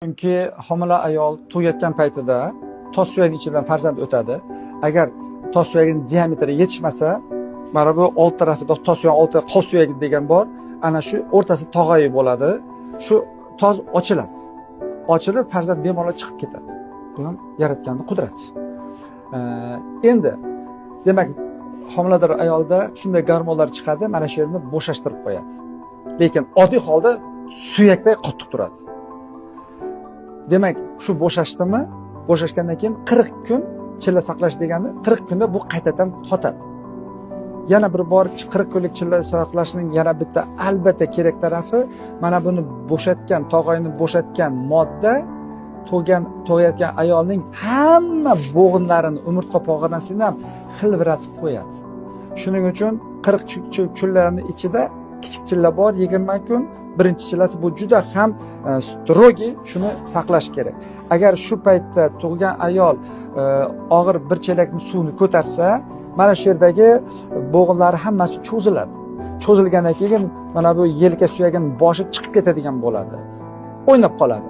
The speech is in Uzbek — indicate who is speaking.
Speaker 1: Chunki homila ayol tug'ayotgan paytida tos suyagi ichidan farzand o'tadi. Agar tos suyagining diametri yetishmasa, mana bu old tarafida tos suyagi, olti qo'l suyagi degan bor. Ana shu o'rtasida tog'ayi bo'ladi. Shu tos ochiladi. Ochilib farzand bemalol chiqib ketadi. Bu ham yaratganning qudrati. Endi demak, homilador ayolda shunday gormonlar chiqadi, mana shu yerni bo'shashtirib qo'yadi. Lekin oddiy holda suyakday qotib turadi. Demak, shu bo'shashdimi? Bo'shashgandan keyin 40 kun chilla saqlash degani 40 kunda bu qaytadan qotadi. Yana bir bor 40 kunlik chilla saqlashning yana bitta albatta kerak tarafi, mana buni bo'shatgan, tog'ayni bo'shatgan modda tug'ayotgan ayolning hamma bo'g'inlarini, umurtqa pog'onasini ham xilviratib qo'yadi. Shuning uchun 40 kunlarning ichida kichik chilla bor 20 kun, birinchi chillasi bu juda ham strogi, shuni saqlash kerak. Agar shu paytda tug'gan ayol og'ir bir chelakni suvni ko'tarsa, mana shu yerdagi bo'g'inlari hammasi cho'ziladi. Cho'zilgandan keyin mana bu yelka suyagining boshi chiqib ketadigan bo'ladi. O'ynab qoladi.